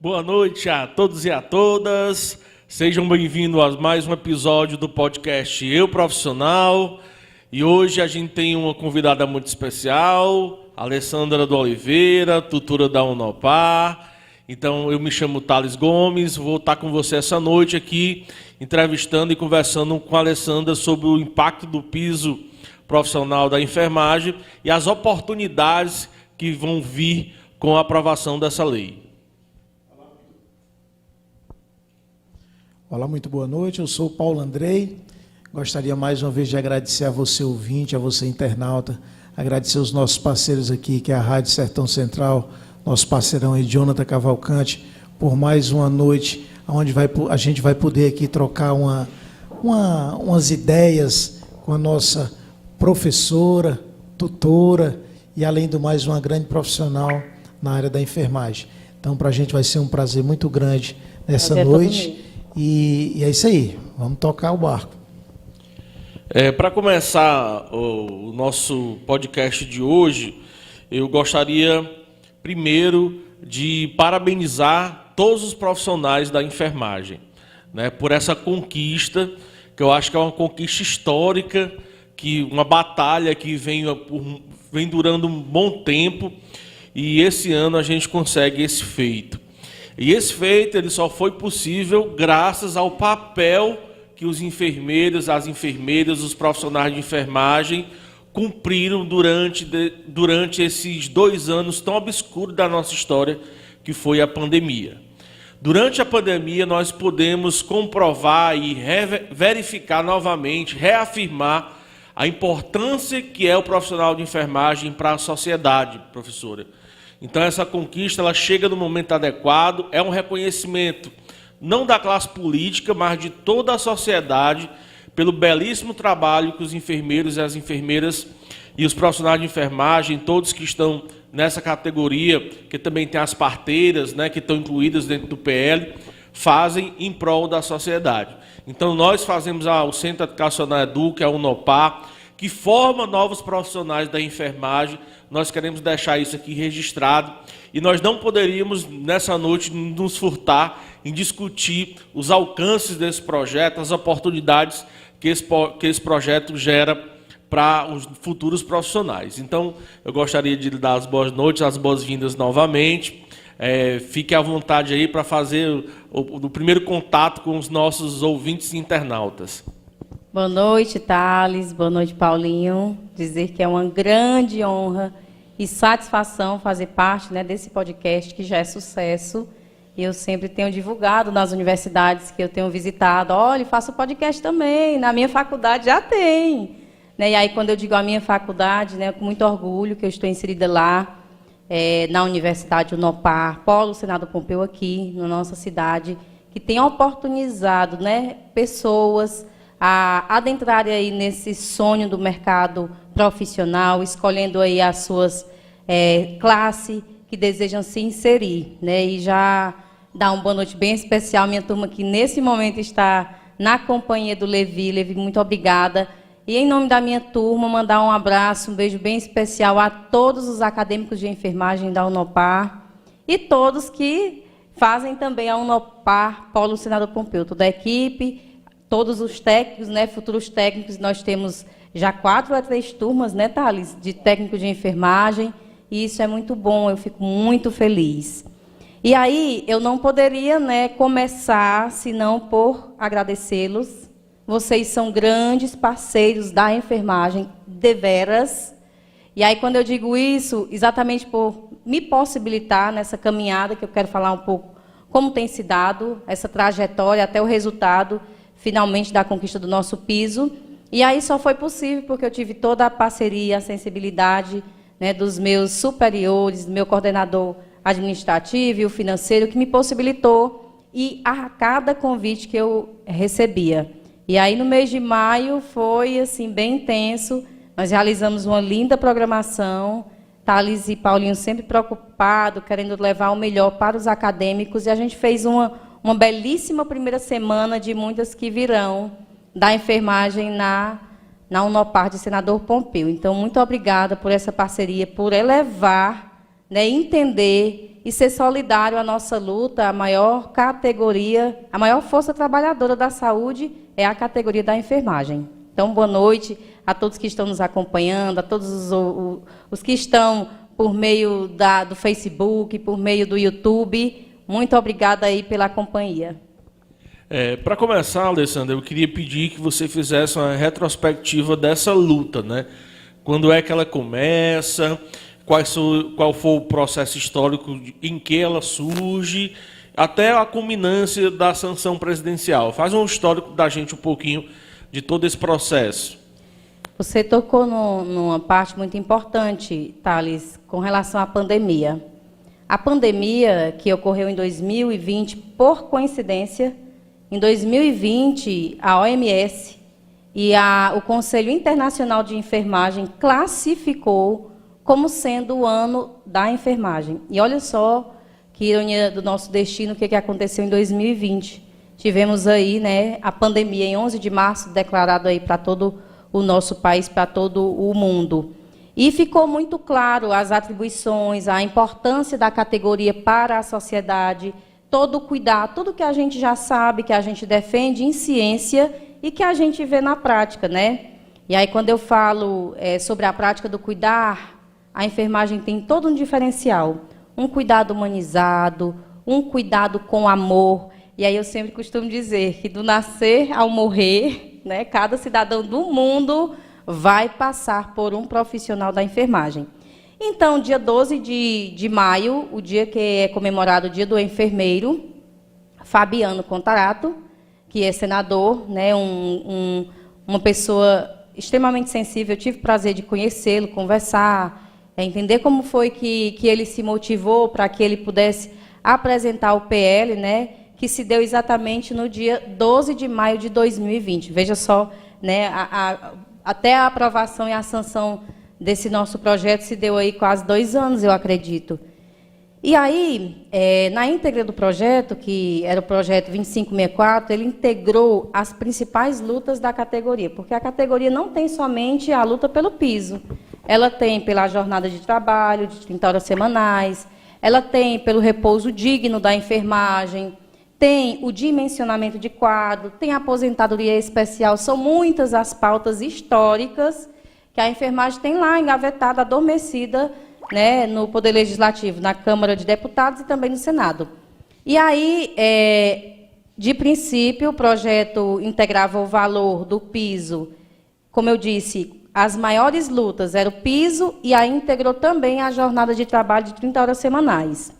Boa noite a todos e a todas. Sejam bem-vindos a mais um episódio do podcast Eu Profissional. E hoje a gente tem uma convidada muito especial, Alessandra do Oliveira, tutora da Unopar. Então, eu me chamo Thales Gomes, vou estar com você essa noite aqui, entrevistando e conversando com a Alessandra sobre o impacto do piso profissional da enfermagem e as oportunidades que vão vir com a aprovação dessa lei. Olá, muito boa noite, eu sou o Paulo Andrei. Gostaria mais uma vez de agradecer a você ouvinte, a você internauta, agradecer os nossos parceiros aqui, que é a Rádio Sertão Central, nosso parceirão aí, Jonathan Cavalcante, por mais uma noite, onde a gente vai poder aqui trocar umas ideias com a nossa professora, tutora e, além do mais, uma grande profissional na área da enfermagem. Então, para a gente vai ser um prazer muito grande nessa noite. E é isso aí, vamos tocar o barco. Para começar o nosso podcast de hoje, eu gostaria primeiro de parabenizar todos os profissionais da enfermagem, né, por essa conquista, que eu acho que é uma conquista histórica, uma batalha que vem durando um bom tempo, e esse ano a gente consegue esse feito. E esse feito ele só foi possível graças ao papel que os enfermeiros, as enfermeiras, os profissionais de enfermagem cumpriram durante esses 2 anos tão obscuros da nossa história, que foi a pandemia. Durante a pandemia, nós podemos comprovar e verificar novamente, reafirmar a importância que é o profissional de enfermagem para a sociedade, professora. Então, essa conquista ela chega no momento adequado, é um reconhecimento não da classe política, mas de toda a sociedade, pelo belíssimo trabalho que os enfermeiros e as enfermeiras e os profissionais de enfermagem, todos que estão nessa categoria, que também tem as parteiras, né, que estão incluídas dentro do PL, fazem em prol da sociedade. Então, nós fazemos o Centro Educacional Edu, que é a Unopar, que forma novos profissionais da enfermagem. Nós queremos deixar isso aqui registrado e nós não poderíamos, nessa noite, nos furtar em discutir os alcances desse projeto, as oportunidades que esse projeto gera para os futuros profissionais. Então, eu gostaria de lhe dar as boas noites, as boas-vindas novamente. Fique à vontade aí para fazer o primeiro contato com os nossos ouvintes e internautas. Boa noite, Thales. Boa noite, Paulinho. Dizer que é uma grande honra e satisfação fazer parte, né, desse podcast que já é sucesso. E eu sempre tenho divulgado nas universidades que eu tenho visitado. Olha, faço podcast também. Na minha faculdade já tem. Né? E aí, quando eu digo a minha faculdade, né, com muito orgulho que eu estou inserida lá, na Universidade Unopar, Polo Senador Pompeu aqui, na nossa cidade, que tem oportunizado, né, pessoas a adentrarem aí nesse sonho do mercado profissional, escolhendo aí as suas classes que desejam se inserir, né? E já dar uma boa noite bem especial à minha turma que nesse momento está na companhia do Levi. Levi, muito obrigada. E em nome da minha turma, mandar um abraço, um beijo bem especial a todos os acadêmicos de enfermagem da Unopar e todos que fazem também a Unopar Polo Senador Pompeu, toda a equipe, todos os técnicos, né, futuros técnicos. Nós temos já 4 a 3 turmas, né, Thales, de técnico de enfermagem, e isso é muito bom, eu fico muito feliz. E aí, eu não poderia, né, começar senão por agradecê-los. Vocês são grandes parceiros da enfermagem, deveras. E aí, quando eu digo isso, exatamente por me possibilitar nessa caminhada, que eu quero falar um pouco como tem se dado essa trajetória até o resultado finalmente da conquista do nosso piso. E aí só foi possível porque eu tive toda a parceria, a sensibilidade, né, dos meus superiores, do meu coordenador administrativo e o financeiro, que me possibilitou ir a cada convite que eu recebia. E aí, no mês de maio, foi assim, bem intenso. Nós realizamos uma linda programação. Thales e Paulinho sempre preocupados, querendo levar o melhor para os acadêmicos. E a gente fez uma belíssima primeira semana de muitas que virão da enfermagem na Unopar de Senador Pompeu. Então, muito obrigada por essa parceria, por elevar, né, entender e ser solidário à nossa luta. A maior categoria, a maior força trabalhadora da saúde é a categoria da enfermagem. Então, boa noite a todos que estão nos acompanhando, a todos os que estão por meio do Facebook, por meio do YouTube. Muito obrigada aí pela companhia. Para começar, Alessandra, eu queria pedir que você fizesse uma retrospectiva dessa luta, né? Quando é que ela começa, qual foi o processo histórico em que ela surge, até a culminância da sanção presidencial. Faz um histórico da gente um pouquinho de todo esse processo. Você tocou numa parte muito importante, Thales, com relação à pandemia. A pandemia que ocorreu em 2020, por coincidência, em 2020, a OMS e o Conselho Internacional de Enfermagem classificou como sendo o ano da enfermagem. E olha só que ironia do nosso destino, o que aconteceu em 2020. Tivemos aí, né, a pandemia em 11 de março, declarado aí para todo o nosso país, para todo o mundo. E ficou muito claro as atribuições, a importância da categoria para a sociedade, todo o cuidado, tudo que a gente já sabe, que a gente defende em ciência e que a gente vê na prática, né? E aí, quando eu falo sobre a prática do cuidar, a enfermagem tem todo um diferencial. Um cuidado humanizado, um cuidado com amor. E aí eu sempre costumo dizer que do nascer ao morrer, né, cada cidadão do mundo vai passar por um profissional da enfermagem. Então, dia 12 de maio, o dia que é comemorado o Dia do Enfermeiro, Fabiano Contarato, que é senador, né, uma pessoa extremamente sensível, eu tive o prazer de conhecê-lo, conversar, entender como foi que ele se motivou para que ele pudesse apresentar o PL, né, que se deu exatamente no dia 12 de maio de 2020. Veja só, né, até a aprovação e a sanção desse nosso projeto se deu aí quase 2 anos, eu acredito. E aí, na íntegra do projeto, que era o projeto 2564, ele integrou as principais lutas da categoria, porque a categoria não tem somente a luta pelo piso, ela tem pela jornada de trabalho de 30 horas semanais, ela tem pelo repouso digno da enfermagem, tem o dimensionamento de quadro, tem a aposentadoria especial, são muitas as pautas históricas que a enfermagem tem lá engavetada, adormecida, né, no Poder Legislativo, na Câmara de Deputados e também no Senado. E aí, de princípio, o projeto integrava o valor do piso, como eu disse, as maiores lutas eram o piso e aí integrou também a jornada de trabalho de 30 horas semanais.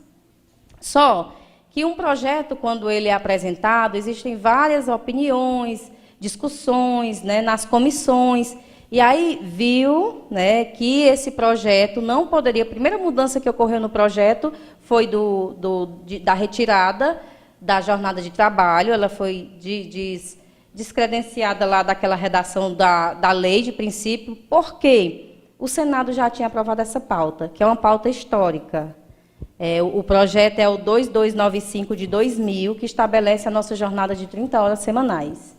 Só que um projeto, quando ele é apresentado, existem várias opiniões, discussões, né, nas comissões, e aí viu, né, que esse projeto não poderia... A primeira mudança que ocorreu no projeto foi da retirada da jornada de trabalho, ela foi descredenciada lá daquela redação da lei de princípio, porque o Senado já tinha aprovado essa pauta, que é uma pauta histórica. O projeto é o 2295 de 2000, que estabelece a nossa jornada de 30 horas semanais.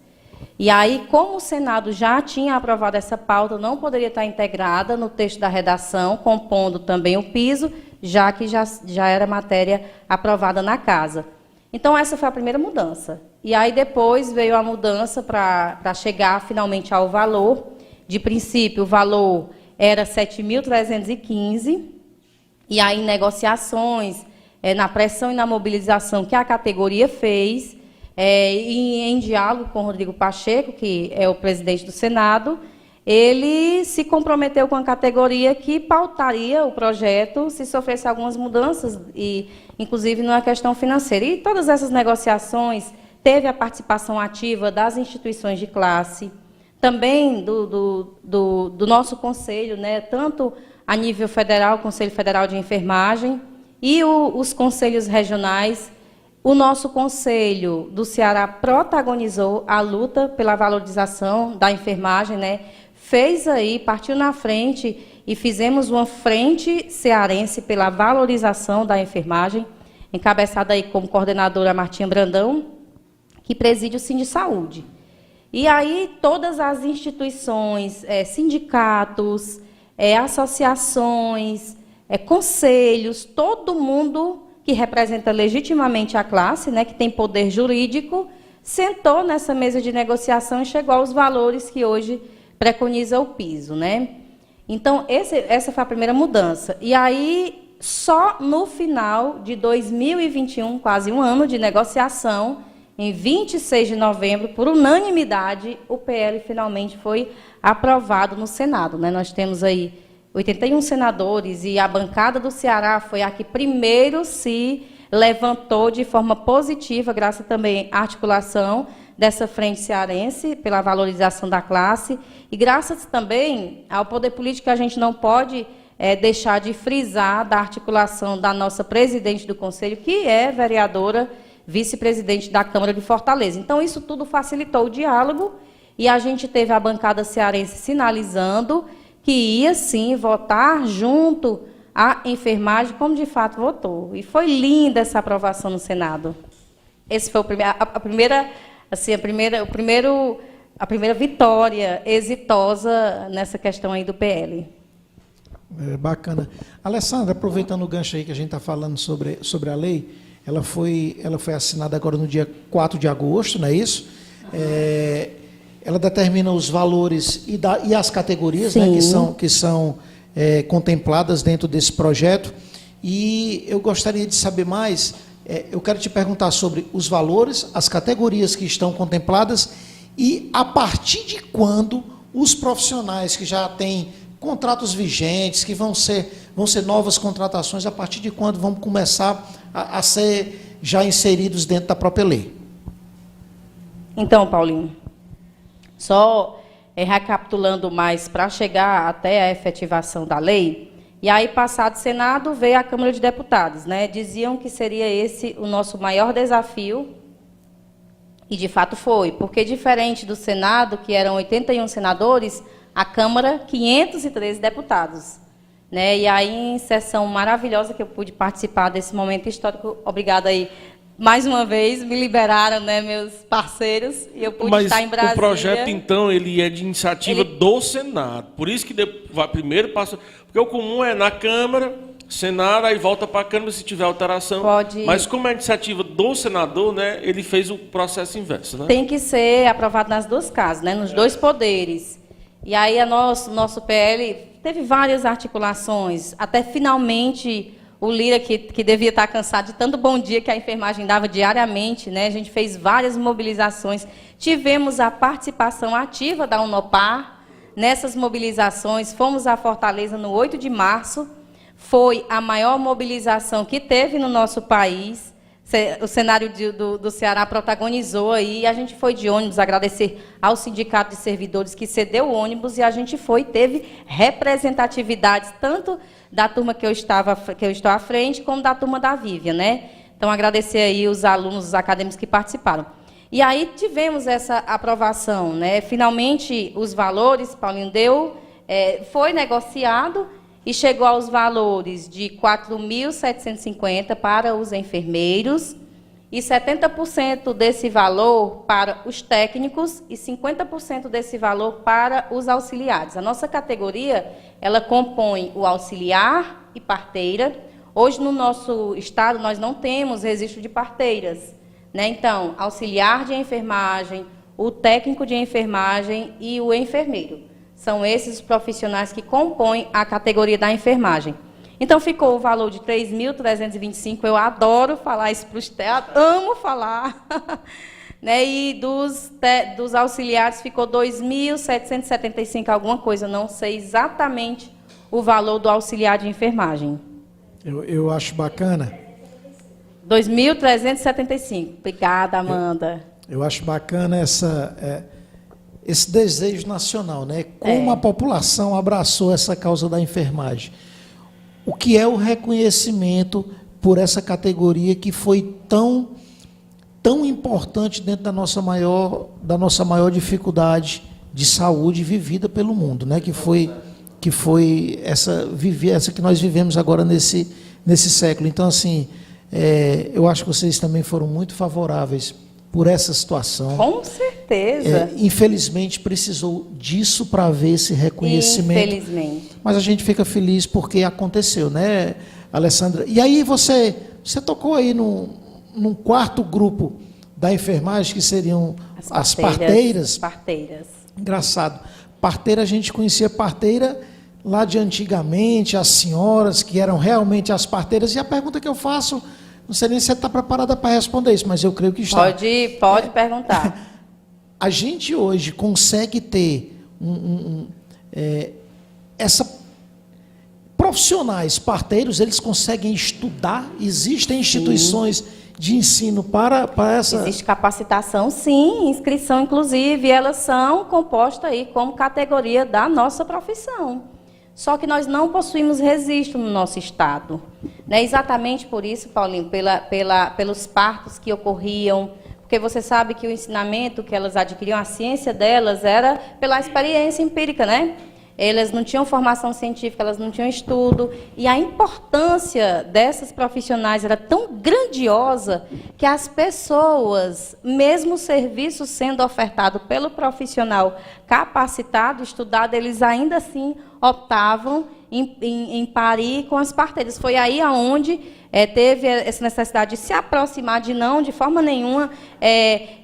E aí, como o Senado já tinha aprovado essa pauta, não poderia estar integrada no texto da redação, compondo também o piso, já que já era matéria aprovada na casa. Então, essa foi a primeira mudança. E aí, depois, veio a mudança para chegar finalmente ao valor. De princípio, o valor era 7.315, e aí, em negociações, na pressão e na mobilização que a categoria fez, e em diálogo com o Rodrigo Pacheco, que é o presidente do Senado, ele se comprometeu com a categoria que pautaria o projeto se sofresse algumas mudanças, e inclusive na questão financeira. E todas essas negociações teve a participação ativa das instituições de classe, também do nosso conselho, né, tanto a nível federal, Conselho Federal de Enfermagem, e os conselhos regionais. O nosso Conselho do Ceará protagonizou a luta pela valorização da enfermagem, né? Fez aí, partiu na frente e fizemos uma frente cearense pela valorização da enfermagem, encabeçada aí como coordenadora Martinha Brandão, que preside o Sindisaúde. E aí todas as instituições, associações, conselhos, todo mundo que representa legitimamente a classe, né, que tem poder jurídico, sentou nessa mesa de negociação e chegou aos valores que hoje preconiza o piso, né? Então, essa foi a primeira mudança. E aí, só no final de 2021, quase um ano de negociação, em 26 de novembro, por unanimidade, o PL finalmente foi aprovado no Senado, né? Nós temos aí 81 senadores e a bancada do Ceará foi a que primeiro se levantou de forma positiva, graças também à articulação dessa frente cearense pela valorização da classe e graças também ao poder político que a gente não pode deixar de frisar da articulação da nossa presidente do Conselho, que é vereadora, vice-presidente da Câmara de Fortaleza. Então, isso tudo facilitou o diálogo e a gente teve a bancada cearense sinalizando que ia, sim, votar junto à enfermagem, como de fato votou. E foi linda essa aprovação no Senado. Esse foi a primeira vitória exitosa nessa questão aí do PL. Bacana. Alessandra, aproveitando o gancho aí que a gente está falando sobre a lei, ela foi assinada agora no dia 4 de agosto, não é isso? Ela determina os valores e as categorias, né, que são contempladas dentro desse projeto. E eu gostaria de saber mais, eu quero te perguntar sobre os valores, as categorias que estão contempladas e a partir de quando os profissionais que já têm contratos vigentes, que vão ser novas contratações, a partir de quando vão começar a ser já inseridos dentro da própria lei? Então, Paulinho, só recapitulando mais para chegar até a efetivação da lei, e aí, passado o Senado, veio a Câmara de Deputados, né? Diziam que seria esse o nosso maior desafio, e de fato foi, porque diferente do Senado, que eram 81 senadores, a Câmara, 513 deputados. Né? E aí, em sessão maravilhosa que eu pude participar desse momento histórico, obrigada aí, mais uma vez, me liberaram, né, meus parceiros, e eu pude estar em Brasília. Mas o projeto, então, ele é de iniciativa do Senado, por isso que primeiro passa, porque o comum é na Câmara, Senado, aí volta para a Câmara se tiver alteração. Pode. Mas como é iniciativa do senador, né, ele fez o processo inverso, né? Tem que ser aprovado nas duas casas, né, nos dois poderes. E aí, nosso PL teve várias articulações, até finalmente o Lira, que devia estar cansado de tanto bom dia que a enfermagem dava diariamente, né? A gente fez várias mobilizações, tivemos a participação ativa da Unopar nessas mobilizações, fomos a Fortaleza no 8 de março, foi a maior mobilização que teve no nosso país, o cenário do Ceará protagonizou aí, a gente foi de ônibus, agradecer ao Sindicato de Servidores que cedeu o ônibus, e a gente teve representatividades, tanto da turma que eu estou à frente, como da turma da Vívia, né? Então, agradecer aí os alunos, os acadêmicos que participaram. E aí tivemos essa aprovação, né? Finalmente, os valores, Paulinho, foi negociado, e chegou aos valores de R$ 4.750 para os enfermeiros e 70% desse valor para os técnicos e 50% desse valor para os auxiliares. A nossa categoria, ela compõe o auxiliar e parteira. Hoje, no nosso estado, nós não temos registro de parteiras, né? Então, auxiliar de enfermagem, o técnico de enfermagem e o enfermeiro. São esses os profissionais que compõem a categoria da enfermagem. Então, ficou o valor de R$ 3.325, eu adoro falar isso para os teatros, amo falar. Né? E dos auxiliares ficou R$ 2.775, alguma coisa, não sei exatamente o valor do auxiliar de enfermagem. Eu acho bacana. R$ 2.375. Obrigada, Amanda. Eu acho bacana esse desejo nacional, né? Como a população abraçou essa causa da enfermagem. O que é o reconhecimento por essa categoria que foi tão importante dentro da nossa maior dificuldade de saúde vivida pelo mundo, né? Que foi essa que nós vivemos agora nesse século. Então, assim, eu acho que vocês também foram muito favoráveis por essa situação. Com certeza. Infelizmente, precisou disso para haver esse reconhecimento. Infelizmente. Mas a gente fica feliz porque aconteceu, né, Alessandra? E aí você Você tocou aí num quarto grupo da enfermagem, que seriam as parteiras. Parteiras. Engraçado. Parteira, a gente conhecia parteira lá de antigamente, as senhoras que eram realmente as parteiras. E a pergunta que eu faço, não sei nem se você está preparada para responder isso, mas eu creio que está. Pode perguntar. A gente hoje consegue ter profissionais parteiros, eles conseguem estudar? Existem instituições de ensino para essa... Existe capacitação, sim, inscrição, inclusive, elas são compostas aí como categoria da nossa profissão. Só que nós não possuímos registro no nosso estado. Né? Exatamente por isso, Paulinho, pelos partos que ocorriam, porque você sabe que o ensinamento que elas adquiriam, a ciência delas era pela experiência empírica, né? Elas não tinham formação científica, elas não tinham estudo, e a importância dessas profissionais era tão grandiosa que as pessoas, mesmo o serviço sendo ofertado pelo profissional capacitado, estudado, eles ainda assim optavam em parir com as parteiras. Foi aí aonde teve essa necessidade de se aproximar, de não, de forma nenhuma,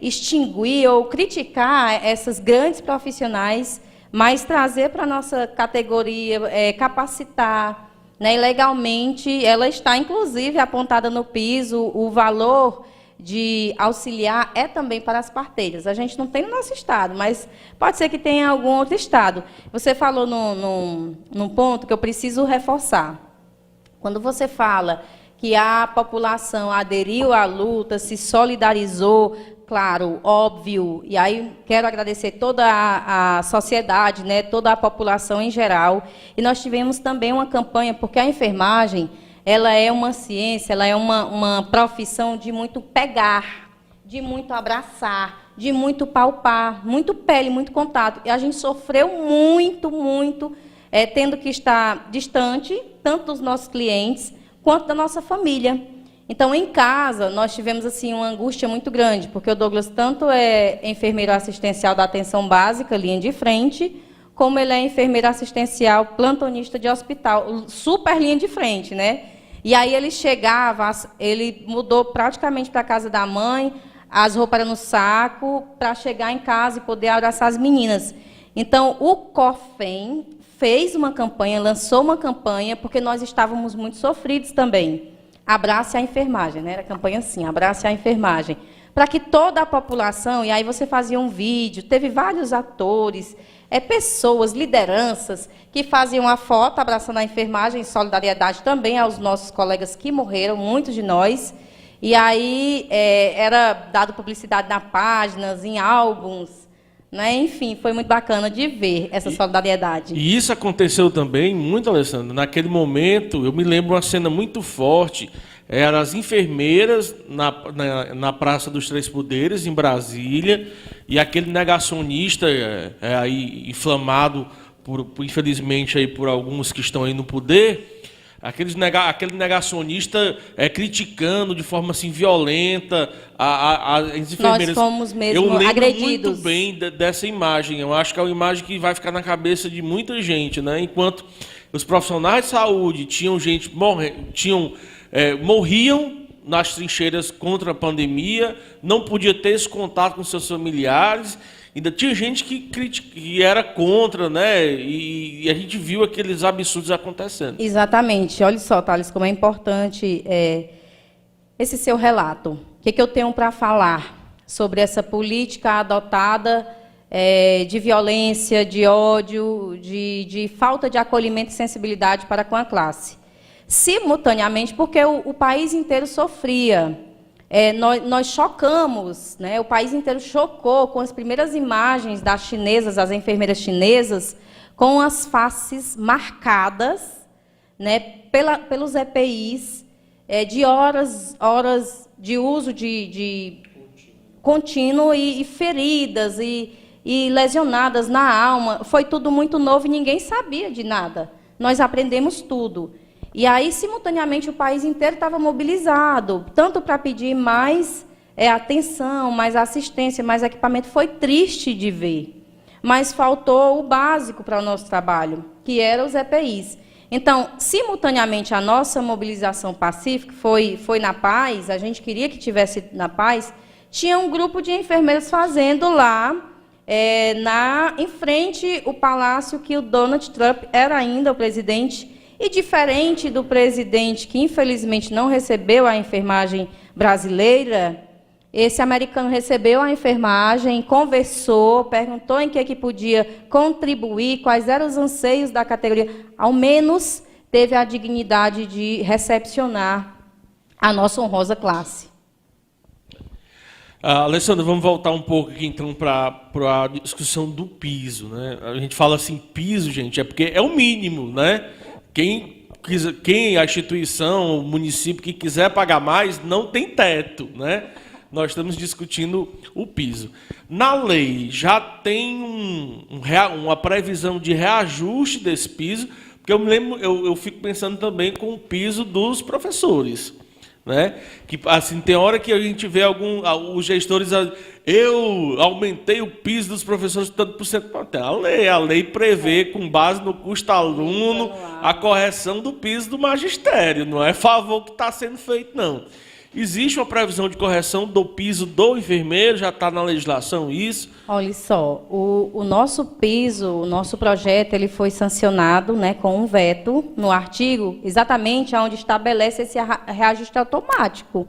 extinguir ou criticar essas grandes profissionais, mas trazer para a nossa categoria, capacitar, né? E legalmente, ela está, inclusive, apontada no piso, o valor de auxiliar é também para as parteiras. A gente não tem no nosso estado, mas pode ser que tenha em algum outro estado. Você falou num ponto que eu preciso reforçar. Quando você fala que a população aderiu à luta, se solidarizou, claro, óbvio, e aí quero agradecer toda a sociedade, né, toda a população em geral. E nós tivemos também uma campanha, porque a enfermagem, ela é uma ciência, ela é uma profissão de muito pegar, de muito abraçar, de muito palpar, muito pele, muito contato. E a gente sofreu muito, tendo que estar distante, tanto dos nossos clientes, quanto da nossa família. Então, em casa, nós tivemos assim uma angústia muito grande, porque o Douglas tanto é enfermeiro assistencial da atenção básica, linha de frente, como ele é enfermeiro assistencial, plantonista de hospital, super linha de frente, né? E aí ele chegava, ele mudou praticamente para a casa da mãe, as roupas eram no saco, para chegar em casa e poder abraçar as meninas. Então, o COFEM fez uma campanha, lançou uma campanha, porque nós estávamos muito sofridos também. Abrace a enfermagem, né? Era a campanha assim, abrace a enfermagem. Para que toda a população, e aí você fazia um vídeo, teve vários atores, pessoas, lideranças, que faziam a foto abraçando a enfermagem, em solidariedade também aos nossos colegas que morreram, muitos de nós. E aí era dado publicidade na páginas, em álbuns, né? Enfim, foi muito bacana de ver essa solidariedade. E isso aconteceu também muito, Alessandro. Naquele momento, eu me lembro uma cena muito forte. Eram as enfermeiras na Praça dos Três Poderes, em Brasília, e aquele negacionista aí inflamado, infelizmente, aí por alguns que estão aí no poder, aquele negacionista criticando de forma assim violenta as enfermeiras. Nós fomos mesmo agredidos. Eu lembro muito bem dessa imagem. Eu acho que é uma imagem que vai ficar na cabeça de muita gente, né? Enquanto os profissionais de saúde morriam nas trincheiras contra a pandemia, não podia ter esse contato com seus familiares. Ainda tinha gente que era contra, né? E a gente viu aqueles absurdos acontecendo. Exatamente. Olha só, Thales, como é importante esse seu relato. O que eu tenho para falar sobre essa política adotada de violência, de ódio, de falta de acolhimento e sensibilidade para com a classe? Simultaneamente, porque o país inteiro sofria. Nós chocamos, né? O país inteiro chocou com as primeiras imagens das chinesas, as enfermeiras chinesas, com as faces marcadas, né, pelos EPIs, de horas de uso de contínuo e feridas e lesionadas na alma. Foi tudo muito novo e ninguém sabia de nada. Nós aprendemos tudo. E aí, simultaneamente, o país inteiro estava mobilizado, tanto para pedir mais atenção, mais assistência, mais equipamento. Foi triste de ver, mas faltou o básico para o nosso trabalho, que eram os EPIs. Então, simultaneamente, a nossa mobilização pacífica foi na paz, a gente queria que tivesse na paz, tinha um grupo de enfermeiros fazendo lá, em frente ao palácio que o Donald Trump era ainda o presidente, e diferente do presidente que infelizmente não recebeu a enfermagem brasileira, esse americano recebeu a enfermagem, conversou, perguntou em que podia contribuir, quais eram os anseios da categoria, ao menos teve a dignidade de recepcionar a nossa honrosa classe. Alessandra, vamos voltar um pouco aqui, então, para a discussão do piso, né? A gente fala assim, piso, gente, é porque é o mínimo, né? Quem a instituição, o município que quiser pagar mais, não tem teto, né? Nós estamos discutindo o piso. Na lei, já tem uma previsão de reajuste desse piso, porque eu fico pensando também com o piso dos professores. Né? Que, assim, tem hora que a gente vê os gestores, eu aumentei o piso dos professores tanto por cento. A lei prevê, com base no custo aluno, a correção do piso do magistério, não é favor que está sendo feito, não. Existe uma previsão de correção do piso do enfermeiro, já está na legislação isso? Olha só, o nosso piso, o nosso projeto, ele foi sancionado, né, com um veto no artigo, exatamente onde estabelece esse reajuste automático.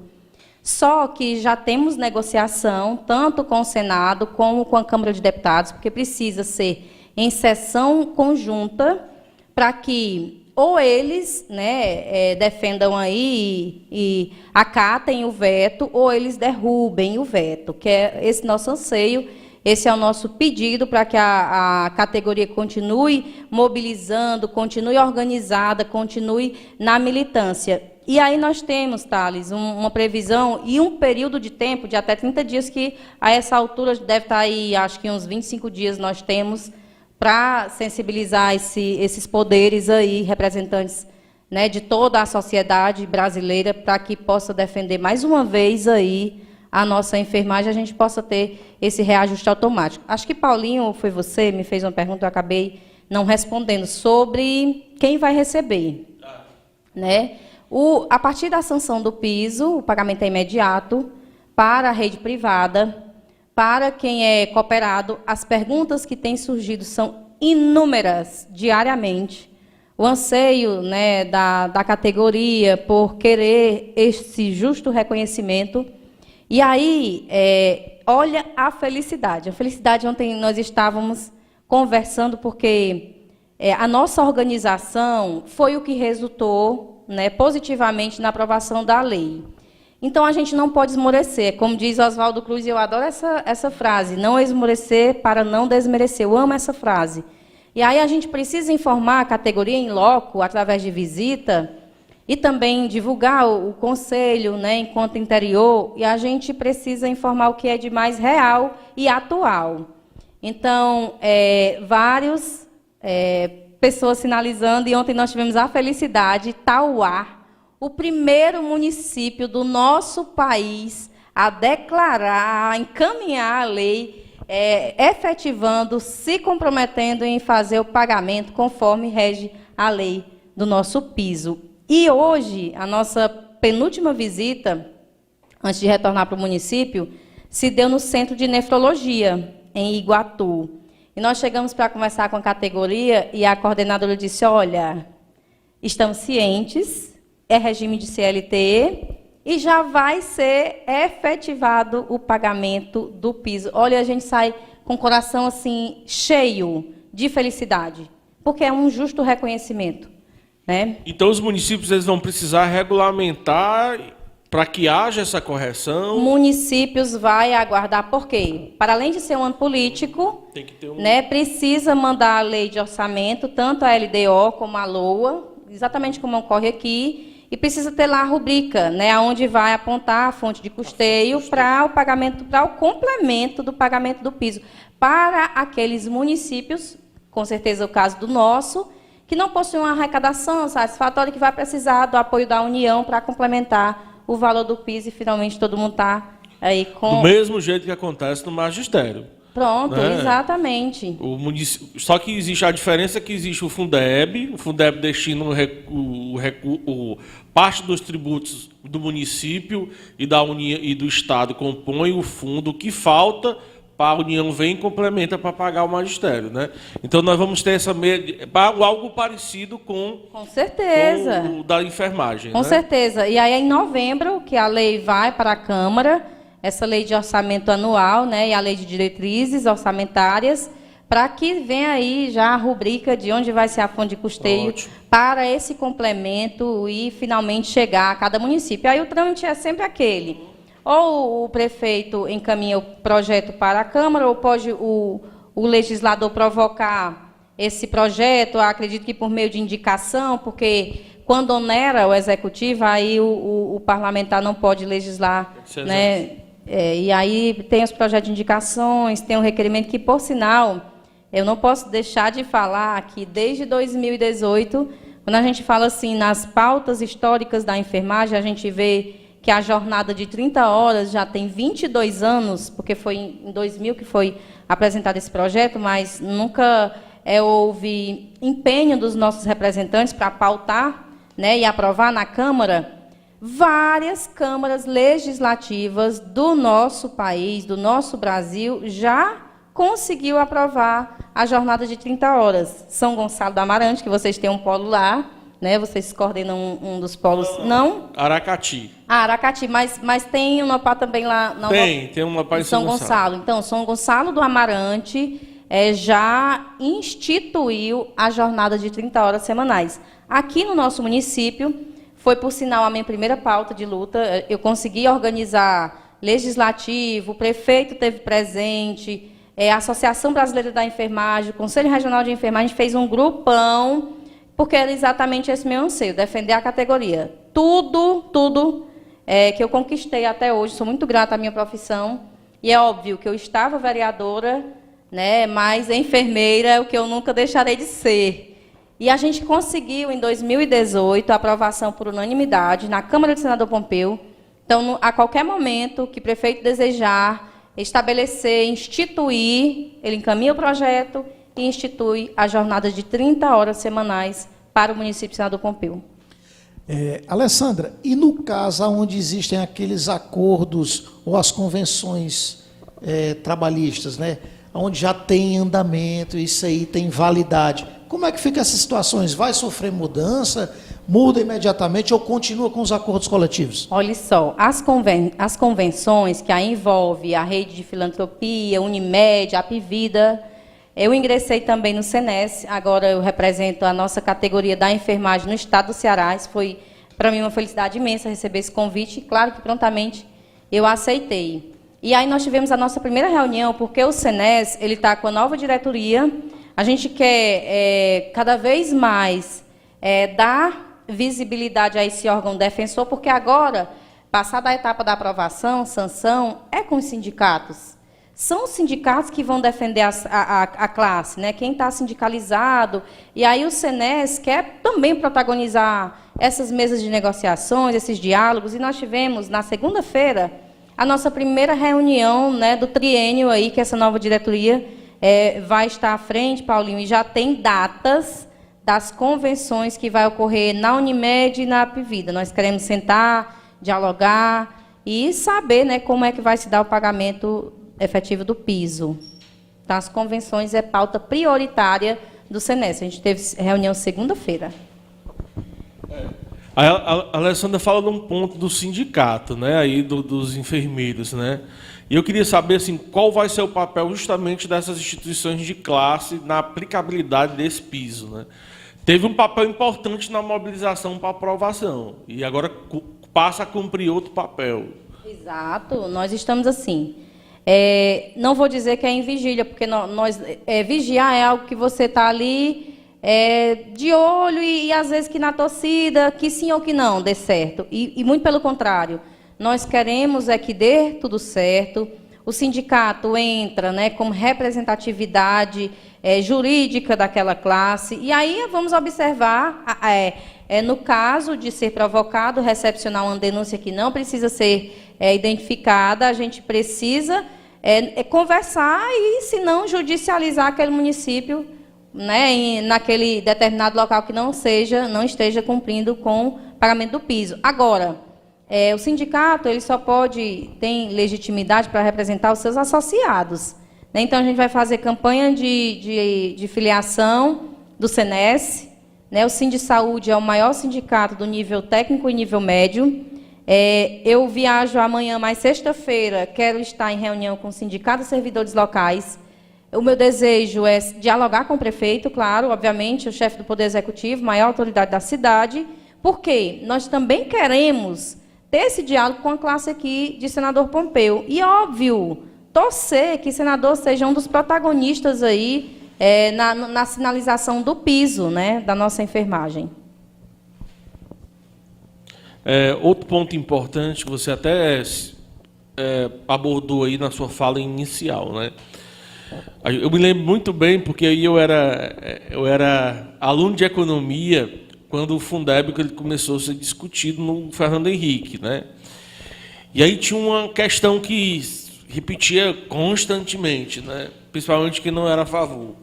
Só que já temos negociação, tanto com o Senado como com a Câmara de Deputados, porque precisa ser em sessão conjunta para que ou eles, né, defendam aí e acatem o veto, ou eles derrubem o veto, que é esse nosso anseio, esse é o nosso pedido para que a categoria continue mobilizando, continue organizada, continue na militância. E aí nós temos, Thales, uma previsão e um período de tempo de até 30 dias, que a essa altura deve estar aí, acho que uns 25 dias nós temos, para sensibilizar esses poderes aí, representantes, né, de toda a sociedade brasileira, para que possa defender mais uma vez aí a nossa enfermagem, a gente possa ter esse reajuste automático. Acho que Paulinho, foi você, me fez uma pergunta, eu acabei não respondendo, sobre quem vai receber. Né? A partir da sanção do piso, o pagamento é imediato para a rede privada. Para quem é cooperado, as perguntas que têm surgido são inúmeras diariamente. O anseio, né, da categoria por querer esse justo reconhecimento. E aí, olha a felicidade. A felicidade, ontem nós estávamos conversando, porque a nossa organização foi o que resultou, né, positivamente na aprovação da lei. Então, a gente não pode esmorecer. Como diz Oswaldo Cruz, e eu adoro essa frase, não esmorecer para não desmerecer. Eu amo essa frase. E aí a gente precisa informar a categoria em loco, através de visita, e também divulgar o conselho, né, enquanto interior, e a gente precisa informar o que é de mais real e atual. Então, várias pessoas sinalizando, e ontem nós tivemos a felicidade, Tauá, o primeiro município do nosso país a declarar, a encaminhar a lei, efetivando, se comprometendo em fazer o pagamento conforme rege a lei do nosso piso. E hoje, a nossa penúltima visita, antes de retornar para o município, se deu no Centro de Nefrologia, em Iguatu. E nós chegamos para conversar com a categoria e a coordenadora disse, olha, estamos cientes, é regime de CLT e já vai ser efetivado o pagamento do piso. Olha, a gente sai com o coração assim cheio de felicidade, porque é um justo reconhecimento, né? Então os municípios eles vão precisar regulamentar para que haja essa correção. Municípios vai aguardar, por quê? Para além de ser um ano político, tem que ter né, precisa mandar a lei de orçamento, tanto a LDO como a LOA, exatamente como ocorre aqui. E precisa ter lá a rubrica, né, onde vai apontar a fonte de custeio para o pagamento, para o complemento do pagamento do piso, para aqueles municípios, com certeza o caso do nosso, que não possuem uma arrecadação satisfatória, que vai precisar do apoio da União para complementar o valor do piso, e finalmente todo mundo está aí com... Do mesmo jeito que acontece no magistério. Pronto, né? Exatamente. Só que existe a diferença que existe o Fundeb destina parte dos tributos do município e da União e do Estado compõe o fundo, o que falta para a União vem e complementa para pagar o magistério, né? Então nós vamos ter algo parecido com certeza. Com o da enfermagem. Com certeza. E aí em novembro que a lei vai para a Câmara, essa lei de orçamento anual, né, e a lei de diretrizes orçamentárias, para que venha aí já a rubrica de onde vai ser a fonte de custeio para esse complemento e finalmente chegar a cada município. Aí o trâmite é sempre aquele. Ou o prefeito encaminha o projeto para a Câmara, ou pode o legislador provocar esse projeto, acredito que por meio de indicação, porque quando onera o executivo, aí o parlamentar não pode legislar, né? E aí tem os projetos de indicações, tem um requerimento que, por sinal, eu não posso deixar de falar que desde 2018, quando a gente fala assim nas pautas históricas da enfermagem, a gente vê que a jornada de 30 horas já tem 22 anos, porque foi em 2000 que foi apresentado esse projeto, mas nunca houve empenho dos nossos representantes para pautar, né, e aprovar na Câmara. Várias câmaras legislativas do nosso país, do nosso Brasil, já conseguiu aprovar a jornada de 30 horas. São Gonçalo do Amarante, que vocês têm um polo lá, né? Vocês coordenam um dos polos, não? Aracati. Aracati, mas tem uma pá também lá... Não, tem uma pá em São Gonçalo. Então, São Gonçalo do Amarante já instituiu a jornada de 30 horas semanais. Aqui no nosso município, foi, por sinal, a minha primeira pauta de luta. Eu consegui organizar legislativo, o prefeito esteve presente, a Associação Brasileira da Enfermagem, o Conselho Regional de Enfermagem fez um grupão, porque era exatamente esse meu anseio, defender a categoria. Tudo que eu conquistei até hoje, sou muito grata à minha profissão, e é óbvio que eu estava vereadora, né, mas enfermeira é o que eu nunca deixarei de ser. E a gente conseguiu, em 2018, a aprovação por unanimidade na Câmara do Senador Pompeu. Então, a qualquer momento que o prefeito desejar estabelecer, instituir, ele encaminha o projeto e institui a jornada de 30 horas semanais para o município de Senador Pompeu. Alessandra, e no caso onde existem aqueles acordos ou as convenções trabalhistas, né, onde já tem andamento, isso aí tem validade, como é que fica essas situações? Vai sofrer mudança? Muda imediatamente ou continua com os acordos coletivos? Olha só, as convenções que aí envolve a Rede de Filantropia, Unimed, Apivida, eu ingressei também no SENES, agora eu represento a nossa categoria da enfermagem no estado do Ceará. Isso foi, para mim, uma felicidade imensa receber esse convite, e claro que prontamente eu aceitei. E aí nós tivemos a nossa primeira reunião, porque o SENES está com a nova diretoria, a gente quer cada vez mais dar visibilidade a esse órgão defensor, porque agora, passada a etapa da aprovação, sanção, é com os sindicatos. São os sindicatos que vão defender a classe, né? Quem está sindicalizado. E aí o SENES quer também protagonizar essas mesas de negociações, esses diálogos. E nós tivemos, na segunda-feira, a nossa primeira reunião, né, do triênio aí, que essa nova diretoria vai estar à frente, Paulinho, e já tem datas das convenções que vai ocorrer na Unimed e na Apivida. Nós queremos sentar, dialogar e saber, né, como é que vai se dar o pagamento efetivo do piso. Então, as convenções é pauta prioritária do SENES. A gente teve reunião segunda-feira. A Alessandra fala de um ponto do sindicato, né, aí dos enfermeiros, né? E eu queria saber assim, qual vai ser o papel justamente dessas instituições de classe na aplicabilidade desse piso, né? Teve um papel importante na mobilização para aprovação e agora passa a cumprir outro papel. Exato, nós estamos assim. Não vou dizer que é em vigília, porque vigiar é algo que você está ali de olho e às vezes que na torcida, que sim ou que não dê certo. E muito pelo contrário, nós queremos que dê tudo certo. O sindicato entra, né, como representatividade jurídica daquela classe. E aí vamos observar, no caso de ser provocado, recepcionar uma denúncia que não precisa ser identificada, a gente precisa conversar e, se não, judicializar aquele município, né, naquele determinado local que não esteja cumprindo com o pagamento do piso. Agora, o sindicato ele só tem legitimidade para representar os seus associados, né? Então, a gente vai fazer campanha de filiação do SENES, né? O Sindisaúde é o maior sindicato do nível técnico e nível médio. Eu viajo amanhã, mas sexta-feira quero estar em reunião com o Sindicato de Servidores Locais. O meu desejo é dialogar com o prefeito, claro, obviamente, o chefe do Poder Executivo, maior autoridade da cidade, porque nós também queremos ter esse diálogo com a classe aqui de senador Pompeu. E, óbvio, torcer que o senador seja um dos protagonistas aí na sinalização do piso, né, da nossa enfermagem. Outro ponto importante que você até abordou aí na sua fala inicial, né? Eu me lembro muito bem, porque aí eu era aluno de economia quando o Fundeb ele começou a ser discutido no Fernando Henrique, né? E aí tinha uma questão que repetia constantemente, né? Principalmente quem não era a favor.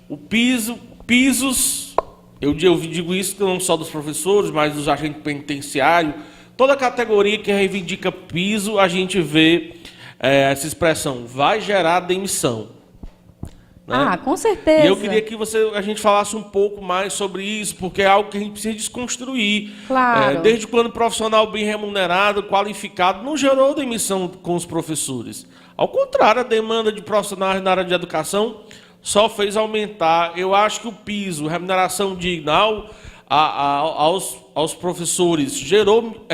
O pisos, eu digo isso não só dos professores, mas dos agentes penitenciários, toda categoria que reivindica piso, a gente vê essa expressão, vai gerar demissão. Né? Com certeza. E eu queria que a gente falasse um pouco mais sobre isso, porque é algo que a gente precisa desconstruir. Claro. Desde quando o profissional bem remunerado, qualificado, não gerou demissão com os professores. Ao contrário, a demanda de profissionais na área de educação só fez aumentar. Eu acho que o piso, remuneração digna aos professores, gerou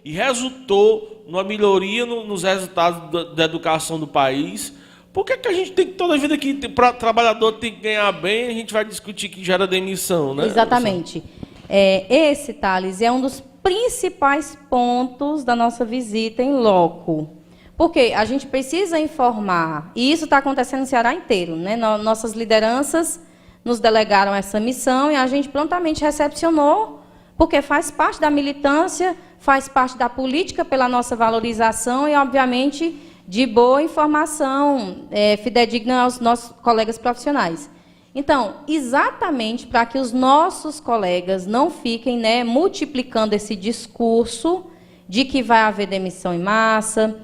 e resultou numa melhoria nos resultados da educação do país. Por que a gente tem que, toda a vida que para trabalhador tem que ganhar bem, a gente vai discutir que gera demissão, né? Exatamente. Esse, Thales, é um dos principais pontos da nossa visita em loco. Porque a gente precisa informar, e isso está acontecendo no Ceará inteiro, né? Nossas lideranças nos delegaram essa missão e a gente prontamente recepcionou, porque faz parte da militância, faz parte da política pela nossa valorização e, obviamente, de boa informação fidedigna aos nossos colegas profissionais. Então, exatamente para que os nossos colegas não fiquem, né, multiplicando esse discurso de que vai haver demissão em massa,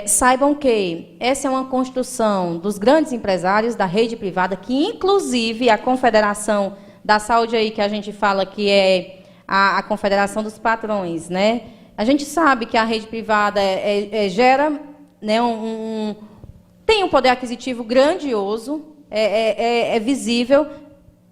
saibam que essa é uma construção dos grandes empresários da rede privada, que, inclusive, a Confederação da Saúde, aí, que a gente fala que é a Confederação dos Patrões, né? A gente sabe que a rede privada gera, né, tem um poder aquisitivo grandioso, é visível.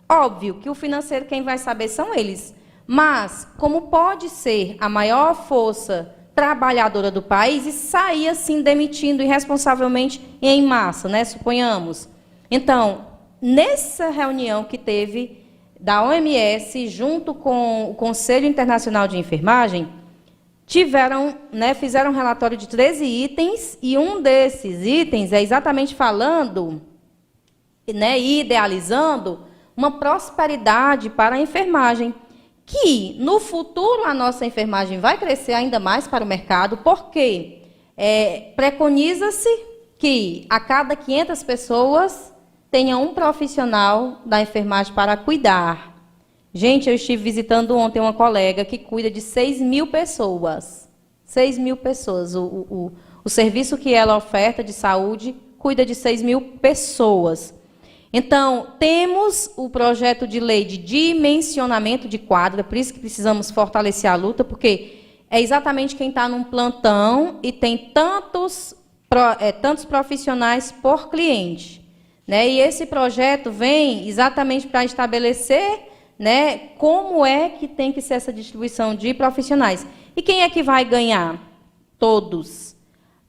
Óbvio que o financeiro, quem vai saber são eles. Mas, como pode ser a maior força trabalhadora do país e sair assim demitindo irresponsavelmente em massa, né? Suponhamos. Então, nessa reunião que teve da OMS junto com o Conselho Internacional de Enfermagem, fizeram um relatório de 13 itens, e um desses itens é exatamente falando, né, e idealizando uma prosperidade para a enfermagem, que no futuro a nossa enfermagem vai crescer ainda mais para o mercado, porque preconiza-se que a cada 500 pessoas tenha um profissional da enfermagem para cuidar. Gente, eu estive visitando ontem uma colega que cuida de 6.000 pessoas. 6.000 pessoas. O serviço que ela oferta de saúde cuida de 6.000 pessoas. Então, temos o projeto de lei de dimensionamento de quadro, é por isso que precisamos fortalecer a luta, porque é exatamente quem está num plantão e tem tantos profissionais por cliente. Né? E esse projeto vem exatamente para estabelecer, né, como é que tem que ser essa distribuição de profissionais. E quem é que vai ganhar? Todos.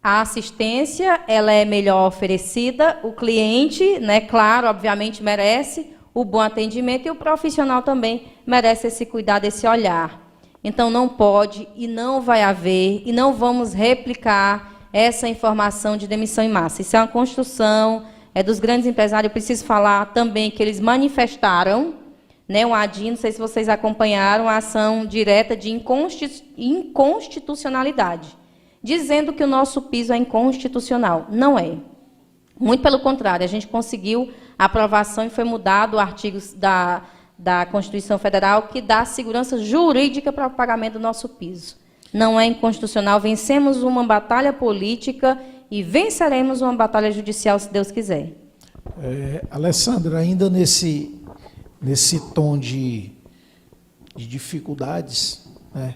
A assistência, ela é melhor oferecida, o cliente, né, claro, obviamente merece o bom atendimento, e o profissional também merece esse cuidado, esse olhar. Então, não pode e não vai haver, e não vamos replicar essa informação de demissão em massa. Isso é uma construção dos grandes empresários. Eu preciso falar também que eles manifestaram, né, um ADI, não sei se vocês acompanharam, a ação direta de inconstitucionalidade. dizendo que o nosso piso é inconstitucional. Não é. Muito pelo contrário, a gente conseguiu a aprovação e foi mudado o artigo da Constituição Federal que dá segurança jurídica para o pagamento do nosso piso. Não é inconstitucional, vencemos uma batalha política e venceremos uma batalha judicial, se Deus quiser. Alessandra, ainda nesse tom de dificuldades, né,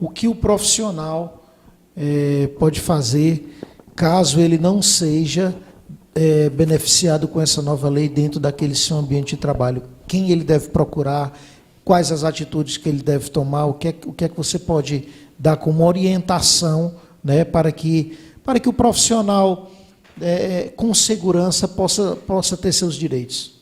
o que o profissional pode fazer caso ele não seja beneficiado com essa nova lei dentro daquele seu ambiente de trabalho? Quem ele deve procurar? Quais as atitudes que ele deve tomar? O que é que você pode dar como orientação, né, para que o profissional com segurança possa ter seus direitos?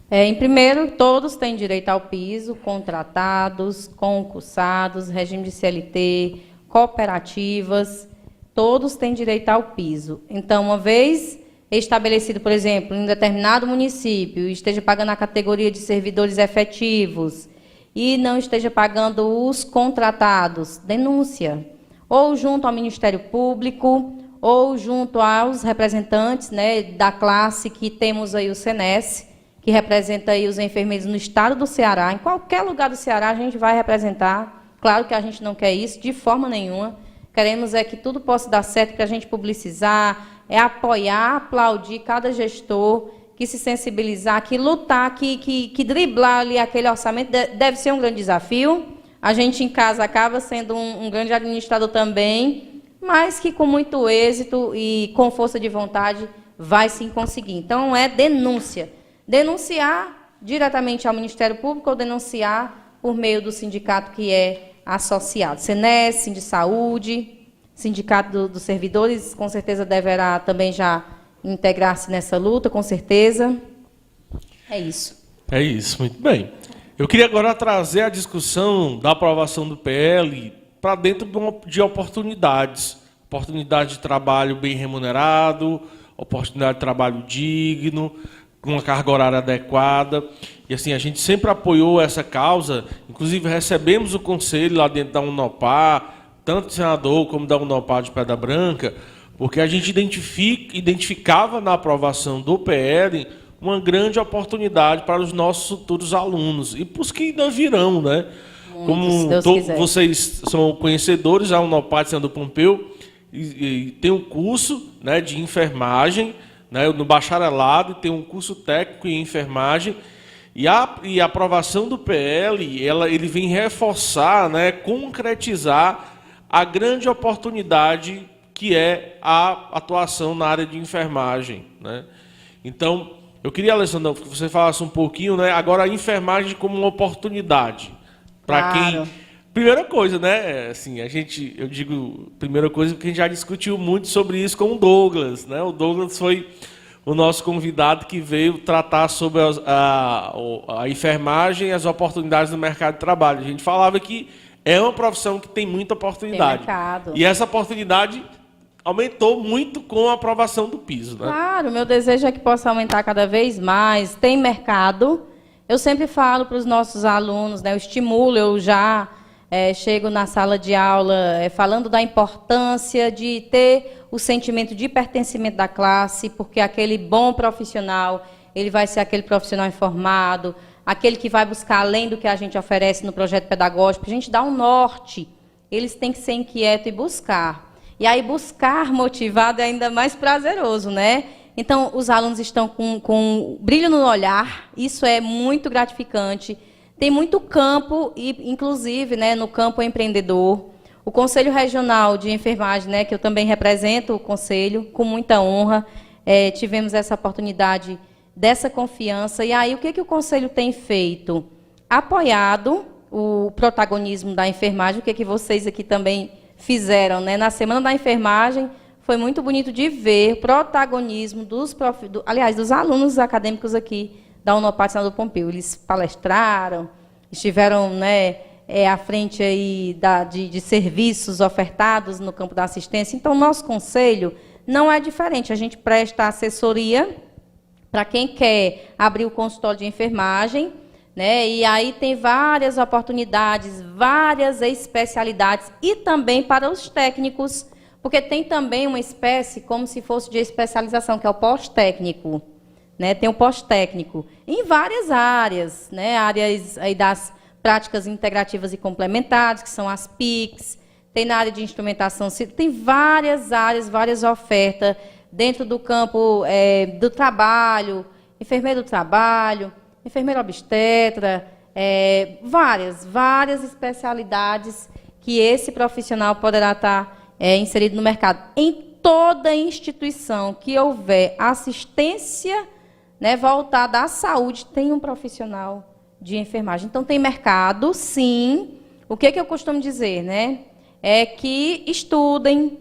Em primeiro, todos têm direito ao piso, contratados, concursados, regime de CLT, cooperativas, todos têm direito ao piso. Então, uma vez estabelecido, por exemplo, em um determinado município, esteja pagando a categoria de servidores efetivos e não esteja pagando os contratados, denúncia. Ou junto ao Ministério Público, ou junto aos representantes, né, da classe que temos aí o SENES, que representa aí os enfermeiros no estado do Ceará. Em qualquer lugar do Ceará a gente vai representar. Claro que a gente não quer isso de forma nenhuma. Queremos que tudo possa dar certo para a gente publicizar, apoiar, aplaudir cada gestor, que se sensibilizar, que lutar, que driblar ali aquele orçamento deve ser um grande desafio. A gente em casa acaba sendo um grande administrador também, mas que com muito êxito e com força de vontade vai sim conseguir. Então, denúncia. Denunciar diretamente ao Ministério Público ou denunciar por meio do sindicato que é associado. SENES, Sindisaúde, Sindicato dos Servidores, com certeza deverá também já integrar-se nessa luta, com certeza. É isso. É isso, muito bem. Eu queria agora trazer a discussão da aprovação do PL para dentro de oportunidades. Oportunidade de trabalho bem remunerado, oportunidade de trabalho digno, com uma carga horária adequada. E assim, a gente sempre apoiou essa causa, inclusive recebemos o conselho lá dentro da Unopar, tanto do senador como da Unopar de Pedra Branca, porque a gente identificava na aprovação do PL uma grande oportunidade para os nossos futuros alunos e para os que ainda virão, né? Como vocês são conhecedores, a Unopar de Senador Pompeu e tem um curso, né, de enfermagem, né, no bacharelado, tem um curso técnico em enfermagem, e a aprovação do PL, ele vem reforçar, né, concretizar a grande oportunidade que é a atuação na área de enfermagem, né? Então, eu queria, Alessandra, que você falasse um pouquinho, né, agora a enfermagem como uma oportunidade para quem... Primeira coisa, né, assim, eu digo primeira coisa porque a gente já discutiu muito sobre isso com o Douglas, né? O Douglas foi o nosso convidado que veio tratar sobre a enfermagem e as oportunidades no mercado de trabalho. A gente falava que é uma profissão que tem muita oportunidade. Tem mercado. E essa oportunidade aumentou muito com a aprovação do piso, né? Claro, o meu desejo é que possa aumentar cada vez mais. Tem mercado. Eu sempre falo para os nossos alunos, né, eu estimulo, eu já chego na sala de aula falando da importância de ter o sentimento de pertencimento da classe, porque aquele bom profissional, ele vai ser aquele profissional informado, aquele que vai buscar além do que a gente oferece no projeto pedagógico. A gente dá um norte, eles têm que ser inquietos e buscar. E aí buscar motivado é ainda mais prazeroso, né? Então, os alunos estão com brilho no olhar, isso é muito gratificante. Tem muito campo, e inclusive, né, no campo empreendedor. O Conselho Regional de Enfermagem, né, que eu também represento o Conselho, com muita honra, tivemos essa oportunidade dessa confiança. E aí, o que o Conselho tem feito? Apoiado o protagonismo da enfermagem, o que vocês aqui também fizeram, né? Na Semana da Enfermagem, foi muito bonito de ver o protagonismo dos alunos acadêmicos aqui da Unopar de Senador Pompeu. Eles palestraram, estiveram, né, à frente aí de serviços ofertados no campo da assistência. Então, o nosso conselho não é diferente. A gente presta assessoria para quem quer abrir o consultório de enfermagem, né? E aí tem várias oportunidades, várias especialidades, e também para os técnicos, Porque tem também uma espécie como se fosse de especialização, que é o pós-técnico. Né? Tem o pós-técnico em várias áreas, né? Áreas aí das práticas integrativas e complementares, que são as PICs, tem na área de instrumentação, tem várias áreas, várias ofertas dentro do campo do trabalho, enfermeiro do trabalho, enfermeiro obstetra, várias especialidades que esse profissional poderá estar inserido no mercado. Em toda instituição que houver assistência, né, voltada à saúde, tem um profissional de enfermagem. Então, tem mercado, sim. O que eu costumo dizer, né? É que estudem,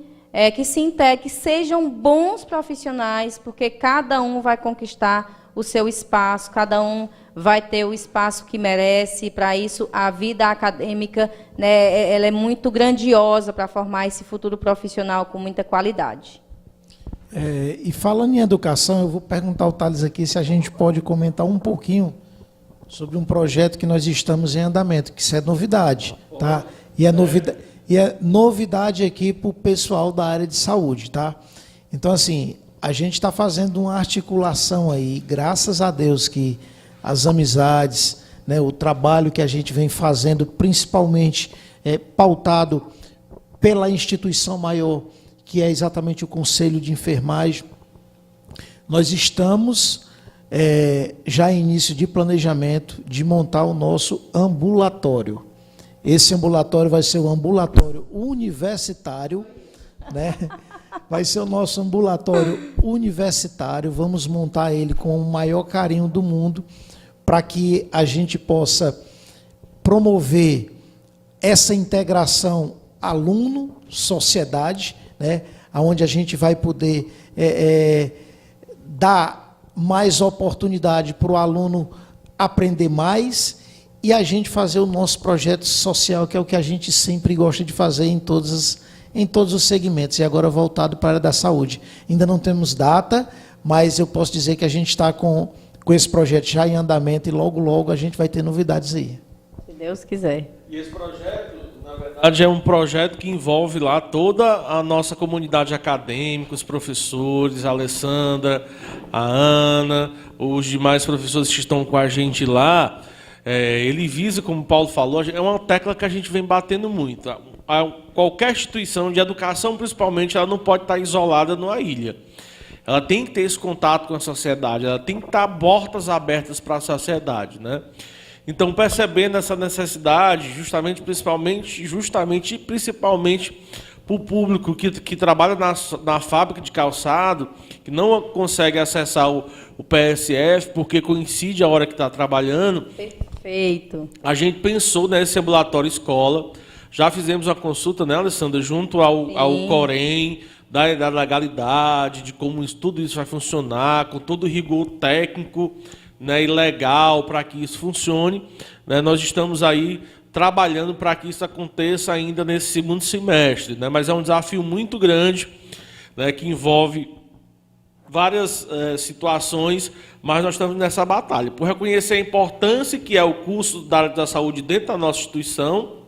que se integrem, que sejam bons profissionais, porque cada um vai conquistar o seu espaço, cada um vai ter o espaço que merece. Para isso, a vida acadêmica, né, ela é muito grandiosa para formar esse futuro profissional com muita qualidade. E falando em educação, eu vou perguntar ao Thales aqui se a gente pode comentar um pouquinho sobre um projeto que nós estamos em andamento, que isso é novidade, tá? E é novidade aqui para o pessoal da área de saúde, tá? Então, assim, a gente está fazendo uma articulação aí, graças a Deus que as amizades, né, o trabalho que a gente vem fazendo, principalmente pautado pela instituição maior, que é exatamente o Conselho de Enfermagem. Nós estamos já em início de planejamento de montar o nosso ambulatório. Esse ambulatório vai ser o ambulatório universitário, né? Vai ser o nosso ambulatório universitário. Vamos montar ele com o maior carinho do mundo para que a gente possa promover essa integração aluno-sociedade, né? Onde a gente vai poder dar mais oportunidade para o aluno aprender mais e a gente fazer o nosso projeto social, que é o que a gente sempre gosta de fazer em todos os segmentos, e agora voltado para a área da saúde. Ainda não temos data, mas eu posso dizer que a gente está com esse projeto já em andamento e logo a gente vai ter novidades aí. Se Deus quiser. E esse projeto, na verdade, é um projeto que envolve lá toda a nossa comunidade acadêmica, os professores, a Alessandra, a Ana, os demais professores que estão com a gente lá. Ele visa, como o Paulo falou, é uma tecla que a gente vem batendo muito. Qualquer instituição de educação, principalmente, ela não pode estar isolada numa ilha. Ela tem que ter esse contato com a sociedade, ela tem que estar portas abertas para a sociedade, né? Então, percebendo essa necessidade, principalmente para o público que trabalha na fábrica de calçado, que não consegue acessar o PSF, porque coincide a hora que está trabalhando. Perfeito. A gente pensou nesse ambulatório escola, já fizemos uma consulta, né, Alessandra, junto ao Corém, da legalidade, de como tudo isso vai funcionar, com todo o rigor técnico, né, e legal para que isso funcione. Né? Nós estamos aí trabalhando para que isso aconteça ainda nesse segundo semestre, né? Mas é um desafio muito grande, né, que envolve várias situações, mas nós estamos nessa batalha, por reconhecer a importância que é o curso da área da saúde dentro da nossa instituição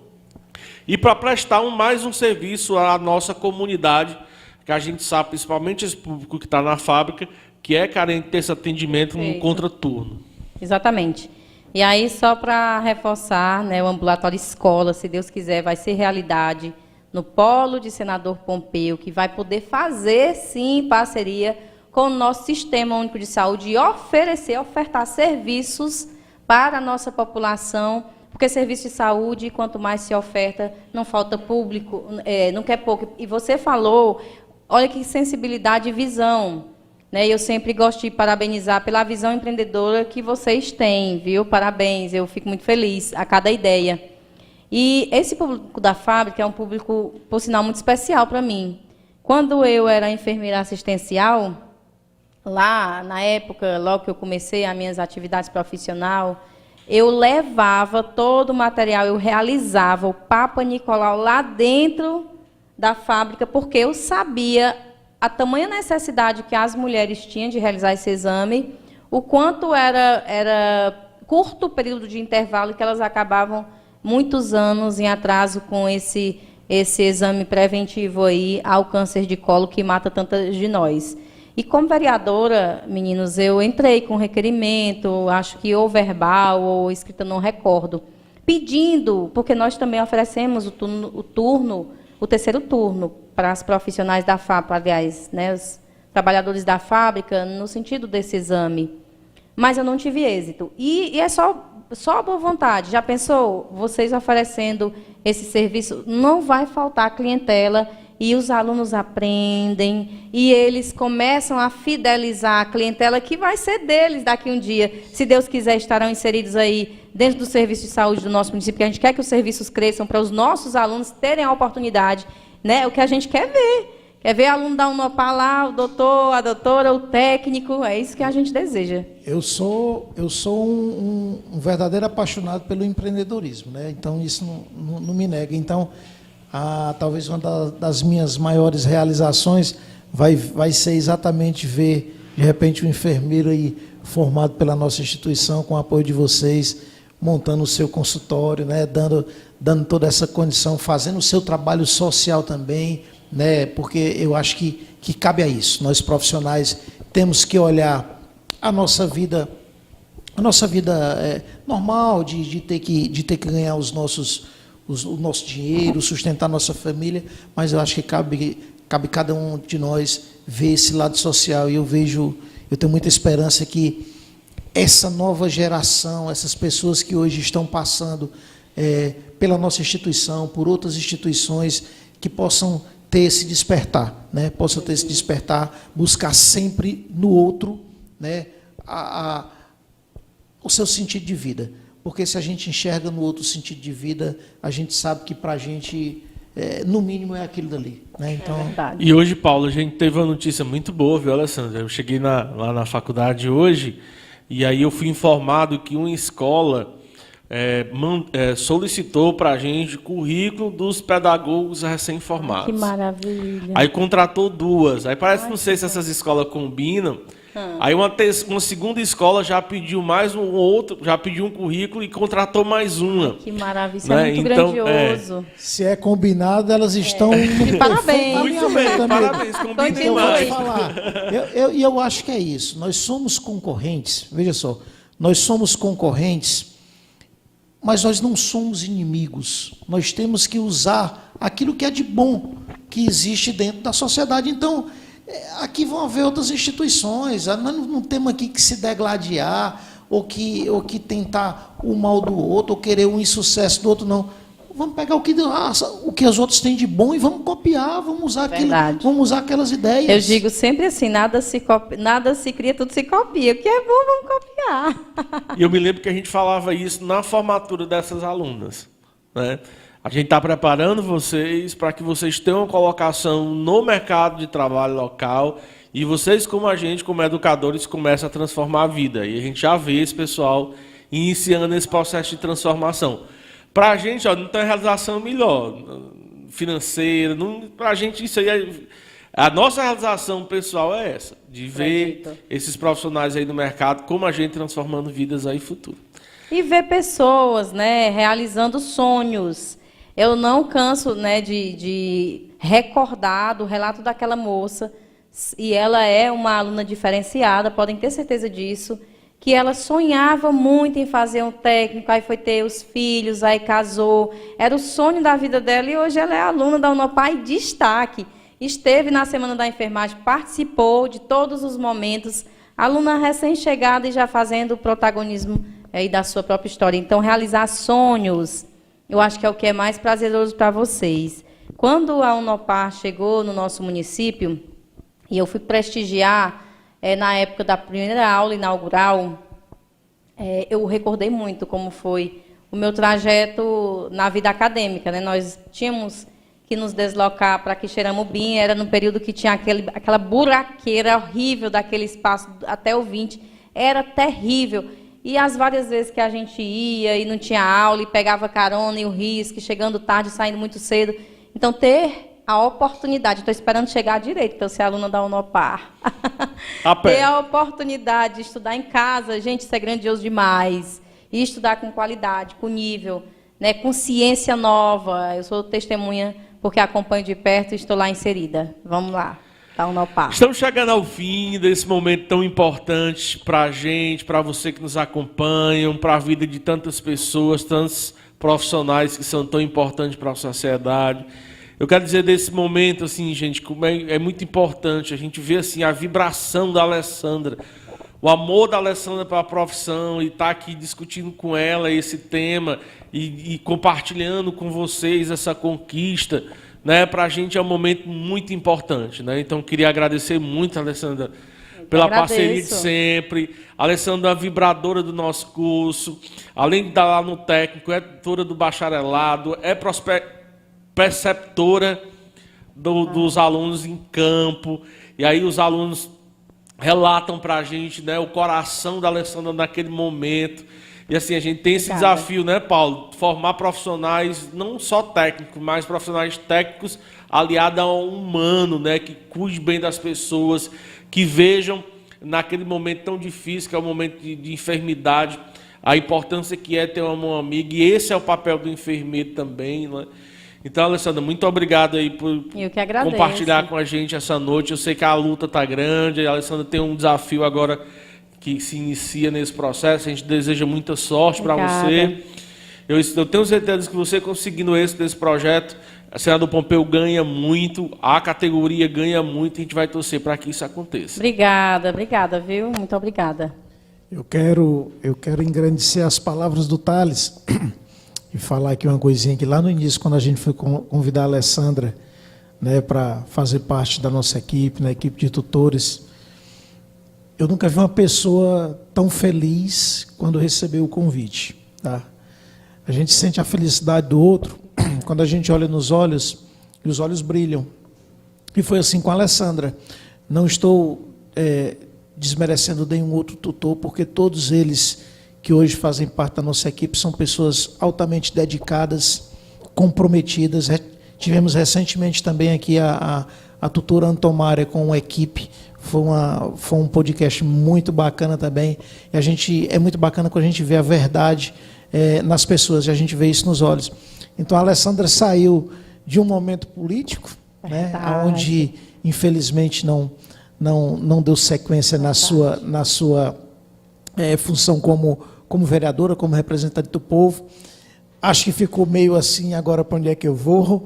e para prestar mais um serviço à nossa comunidade, que a gente sabe, principalmente esse público que está na fábrica, que é carente desse atendimento no contraturno. Exatamente. E aí, só para reforçar, né, o ambulatório escola, se Deus quiser, vai ser realidade no polo de Senador Pompeu, que vai poder fazer, sim, parceria com o nosso Sistema Único de Saúde e ofertar serviços para a nossa população, porque serviço de saúde, quanto mais se oferta, não falta público, não quer pouco. E você falou, olha que sensibilidade e visão. Né? Eu sempre gosto de parabenizar pela visão empreendedora que vocês têm, viu? Parabéns, eu fico muito feliz a cada ideia. E esse público da fábrica é um público, por sinal, muito especial para mim. Quando eu era enfermeira assistencial, lá na época, logo que eu comecei as minhas atividades profissionais, eu levava todo o material, eu realizava o Papa Nicolau lá dentro da fábrica, porque eu sabia a tamanha necessidade que as mulheres tinham de realizar esse exame, o quanto era curto o período de intervalo que elas acabavam muitos anos em atraso com esse esse exame preventivo aí ao câncer de colo que mata tantas de nós. E como vereadora, meninos, eu entrei com requerimento, acho que ou verbal ou escrita, não recordo, pedindo, porque nós também oferecemos o terceiro turno para as profissionais da fábrica, aliás, né, os trabalhadores da fábrica, no sentido desse exame. Mas eu não tive êxito. E é só boa vontade. Já pensou? Vocês oferecendo esse serviço, não vai faltar clientela e os alunos aprendem e eles começam a fidelizar a clientela que vai ser deles daqui um dia. Se Deus quiser, estarão inseridos aí dentro do serviço de saúde do nosso município, porque a gente quer que os serviços cresçam para os nossos alunos terem a oportunidade, né? O que a gente quer ver. Quer ver aluno dar um nopá lá, o doutor, a doutora, o técnico, é isso que a gente deseja. Eu sou um verdadeiro apaixonado pelo empreendedorismo, né? Então isso não me nega. Então, talvez uma das minhas maiores realizações vai ser exatamente ver, de repente, um enfermeiro aí formado pela nossa instituição, com o apoio de vocês, montando o seu consultório, né? Dando toda essa condição, fazendo o seu trabalho social também, né? Porque eu acho que cabe a isso. Nós profissionais temos que olhar a nossa vida normal de ter que ganhar o nosso dinheiro, sustentar a nossa família, mas eu acho que cabe cada um de nós ver esse lado social. E eu tenho muita esperança que essa nova geração, essas pessoas que hoje estão passando pela nossa instituição, por outras instituições, que possam ter esse despertar, né? Possam ter esse despertar, buscar sempre no outro, né? O seu sentido de vida. Porque se a gente enxerga no outro sentido de vida, a gente sabe que para a gente, no mínimo, é aquilo dali, né? Então, e hoje, Paulo, a gente teve uma notícia muito boa, viu, Alessandra? Eu cheguei lá na faculdade hoje, e aí eu fui informado que uma escola solicitou para a gente currículo dos pedagogos recém-formados. Que maravilha. Aí contratou duas. Aí parece, não sei se essas escolas combinam. Aí uma segunda escola já pediu mais um outro, já pediu um currículo e contratou mais uma. Que maravilha, isso é muito grandioso. Se é combinado, elas estão no parabéns. Muito bem, parabéns, combinem mais. E eu acho que é isso. Nós somos concorrentes, veja só, nós somos concorrentes, mas nós não somos inimigos. Nós temos que usar aquilo que é de bom que existe dentro da sociedade. Então, aqui vão haver outras instituições. Nós não temos aqui que se degladiar ou que tentar o mal do outro ou querer o insucesso do outro, não. Vamos pegar o que os outros têm de bom e vamos copiar, vamos usar aquilo, vamos usar aquelas ideias. Eu digo sempre assim, nada se cria, tudo se copia. O que é bom, vamos copiar. E eu me lembro que a gente falava isso na formatura dessas alunas, né? A gente está preparando vocês para que vocês tenham uma colocação no mercado de trabalho local e vocês, como a gente, como educadores, começam a transformar a vida. E a gente já vê esse pessoal iniciando esse processo de transformação. Para a gente, não tem realização melhor, financeira, para a gente isso aí a nossa realização pessoal é essa, de ver esses profissionais aí no mercado, como a gente transformando vidas aí no futuro. E ver pessoas, né, realizando sonhos. Eu não canso, né, de recordar do relato daquela moça, e ela é uma aluna diferenciada, podem ter certeza disso, que ela sonhava muito em fazer um técnico, aí foi ter os filhos, aí casou. Era o sonho da vida dela e hoje ela é aluna da Unopar e destaque. Esteve na Semana da Enfermagem, participou de todos os momentos, aluna recém-chegada e já fazendo o protagonismo aí da sua própria história. Então, realizar sonhos, eu acho que é o que é mais prazeroso para vocês. Quando a Unopar chegou no nosso município, e eu fui prestigiar, na época da primeira aula inaugural, eu recordei muito como foi o meu trajeto na vida acadêmica, né? Nós tínhamos que nos deslocar para Quixeramobim, era no período que tinha aquela buraqueira horrível daquele espaço até o 20, era terrível. E as várias vezes que a gente ia e não tinha aula, e pegava carona e o risco, chegando tarde, saindo muito cedo. Então, ter a oportunidade, estou esperando chegar direito para eu ser aluna da Unopar. Ter a oportunidade de estudar em casa, gente, isso é grandioso demais. E estudar com qualidade, com nível, né, com ciência nova. Eu sou testemunha porque acompanho de perto e estou lá inserida. Vamos lá, dá um nó par. Estamos chegando ao fim desse momento tão importante para a gente, para você que nos acompanha, para a vida de tantas pessoas, tantos profissionais que são tão importantes para a sociedade. Eu quero dizer desse momento, assim, gente, como é muito importante a gente ver assim, a vibração da Alessandra, o amor da Alessandra para a profissão e estar aqui discutindo com ela esse tema e compartilhando com vocês essa conquista, né? Para a gente é um momento muito importante, né? Então, queria agradecer muito, Alessandra, pela parceria de sempre. A Alessandra é a vibradora do nosso curso, além de estar lá no técnico, é tutora do bacharelado, é preceptora dos alunos em campo, e aí os alunos relatam para a gente, né, o coração da Alessandra naquele momento. E assim, a gente tem esse desafio, né, Paulo? Formar profissionais, não só técnicos, mas profissionais técnicos aliados a um humano, né, que cuide bem das pessoas, que vejam naquele momento tão difícil, que é o momento de enfermidade, a importância que é ter uma mão amiga, e esse é o papel do enfermeiro também, né? Então, Alessandra, muito obrigado aí por compartilhar com a gente essa noite. Eu sei que a luta está grande, a Alessandra tem um desafio agora que se inicia nesse processo. A gente deseja muita sorte para você. Eu tenho certeza que você conseguindo êxito desse projeto, a Senador Pompeu ganha muito, a categoria ganha muito, e a gente vai torcer para que isso aconteça. Obrigada, viu? Muito obrigada. Eu quero engrandecer as palavras do Thales e falar aqui uma coisinha que lá no início, quando a gente foi convidar a Alessandra, né, para fazer parte da nossa equipe, na equipe de tutores, eu nunca vi uma pessoa tão feliz quando recebeu o convite. Tá? A gente sente a felicidade do outro quando a gente olha nos olhos e os olhos brilham. E foi assim com a Alessandra. Não estou desmerecendo nenhum outro tutor, porque todos eles que hoje fazem parte da nossa equipe são pessoas altamente dedicadas, comprometidas. Tivemos recentemente também aqui a tutora Antomária com uma equipe. Foi um podcast muito bacana também. E é muito bacana quando a gente vê a verdade nas pessoas, e a gente vê isso nos olhos. Então a Alessandra saiu de um momento político, né, onde infelizmente não deu sequência na sua função como vereadora, como representante do povo. Acho que ficou meio assim, agora para onde é que eu vou,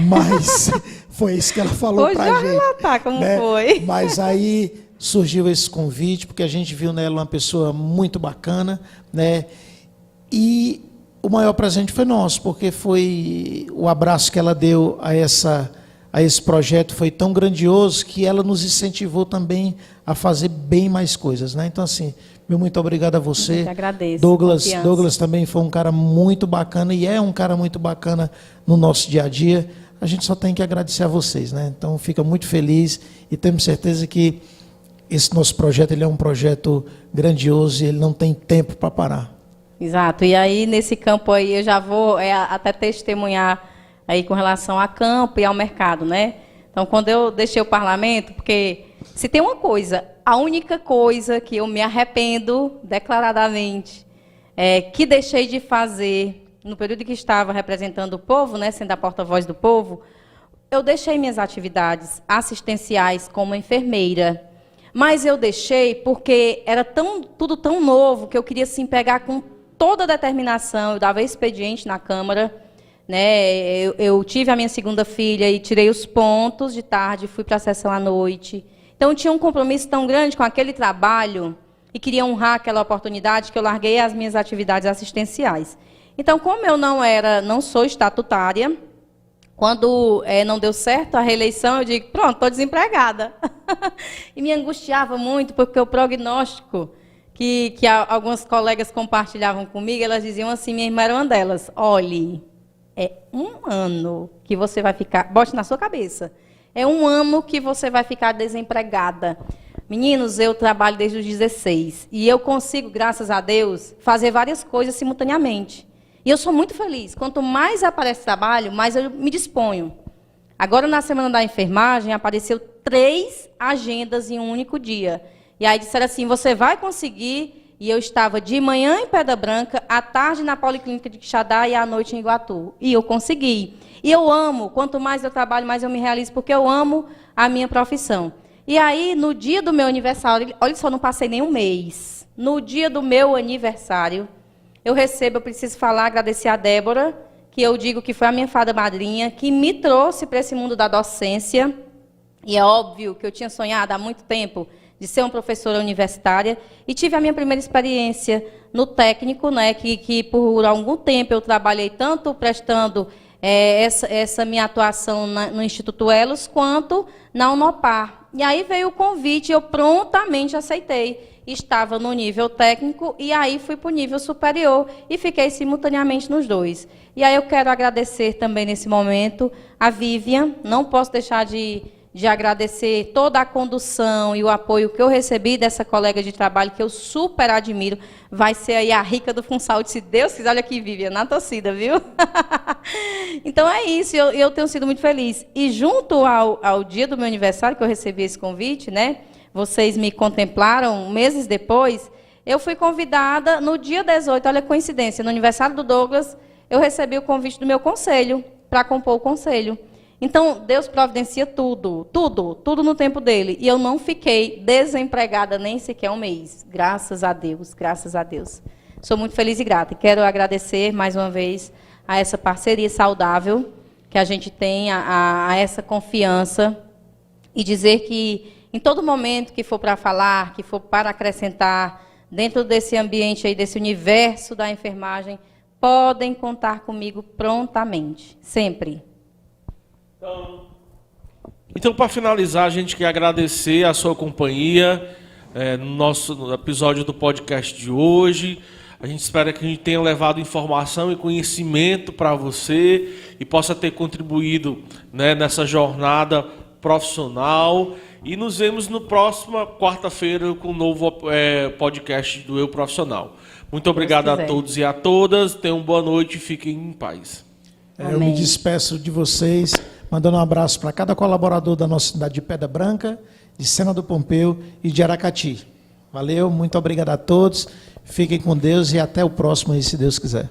mas foi isso que ela falou para a gente. Vou relatar como foi. Mas aí surgiu esse convite, porque a gente viu nela uma pessoa muito bacana, né? E o maior presente foi nosso, porque foi o abraço que ela deu a esse projeto, foi tão grandioso que ela nos incentivou também a fazer bem mais coisas, né? Então, assim, muito obrigado a você. Eu que agradeço. Douglas também foi um cara muito bacana e é um cara muito bacana no nosso dia a dia. A gente só tem que agradecer a vocês, né? Então, fica muito feliz e temos certeza que esse nosso projeto ele é um projeto grandioso e ele não tem tempo para parar. Exato. E aí, nesse campo aí, eu já vou até testemunhar aí com relação a campo e ao mercado, né? Então, quando eu deixei o parlamento, porque se tem uma coisa, a única coisa que eu me arrependo declaradamente, que deixei de fazer no período que estava representando o povo, né, sendo a porta-voz do povo, eu deixei minhas atividades assistenciais como enfermeira. Mas eu deixei porque era tudo tão novo que eu queria assim, pegar com toda a determinação. Eu dava expediente na Câmara, né? Eu tive a minha segunda filha e tirei os pontos de tarde, fui para a sessão à noite. Então, eu tinha um compromisso tão grande com aquele trabalho e queria honrar aquela oportunidade que eu larguei as minhas atividades assistenciais. Então, como eu não sou estatutária, quando não deu certo a reeleição, eu digo, pronto, estou desempregada. E me angustiava muito, porque o prognóstico que algumas colegas compartilhavam comigo, elas diziam assim, minha irmã era uma delas, olhe, é 1 ano que você vai ficar, bote na sua cabeça, é 1 ano que você vai ficar desempregada. Meninos, eu trabalho desde os 16 e eu consigo, graças a Deus, fazer várias coisas simultaneamente. E eu sou muito feliz. Quanto mais aparece trabalho, mais eu me disponho. Agora, na Semana da Enfermagem, apareceu 3 agendas em um único dia. E aí disseram assim, você vai conseguir? E eu estava de manhã em Pedra Branca, à tarde na Policlínica de Quixadá e à noite em Iguatu. E eu consegui. E eu amo, quanto mais eu trabalho, mais eu me realizo, porque eu amo a minha profissão. E aí, no dia do meu aniversário, olha só, não passei nem um mês. No dia do meu aniversário, eu preciso falar, agradecer a Débora, que eu digo que foi a minha fada madrinha, que me trouxe para esse mundo da docência. E é óbvio que eu tinha sonhado há muito tempo de ser uma professora universitária, e tive a minha primeira experiência no técnico, né, que por algum tempo eu trabalhei tanto prestando essa minha atuação no Instituto Elos, quanto na Unopar. E aí veio o convite, eu prontamente aceitei. Estava no nível técnico, e aí fui para o nível superior, e fiquei simultaneamente nos dois. E aí eu quero agradecer também, nesse momento, a Vivian. Não posso deixar de agradecer toda a condução e o apoio que eu recebi dessa colega de trabalho, que eu super admiro. Vai ser aí a Rica do Funsal, se Deus quiser. Olha aqui, Vivian, na torcida, viu? Então é isso, eu tenho sido muito feliz. E junto ao dia do meu aniversário, que eu recebi esse convite, né? Vocês me contemplaram meses depois, eu fui convidada no dia 18, olha a coincidência, no aniversário do Douglas, eu recebi o convite do meu conselho, para compor o conselho. Então, Deus providencia tudo no tempo dele. E eu não fiquei desempregada nem sequer um mês. Graças a Deus, graças a Deus. Sou muito feliz e grata. E quero agradecer, mais uma vez, a essa parceria saudável que a gente tem, a essa confiança. E dizer que, em todo momento que for para falar, que for para acrescentar, dentro desse ambiente aí, desse universo da enfermagem, podem contar comigo prontamente, sempre. Então, para finalizar, a gente quer agradecer a sua companhia no nosso episódio do podcast de hoje. A gente espera que a gente tenha levado informação e conhecimento para você e possa ter contribuído, né, nessa jornada profissional. E nos vemos no próxima quarta-feira com um novo podcast do Eu Profissional. Muito obrigado a todos e a todas. Tenham boa noite e fiquem em paz. Eu me despeço de vocês, mandando um abraço para cada colaborador da nossa cidade de Pedra Branca, de Sena do Pompeu e de Aracati. Valeu, muito obrigado a todos. Fiquem com Deus e até o próximo aí, se Deus quiser.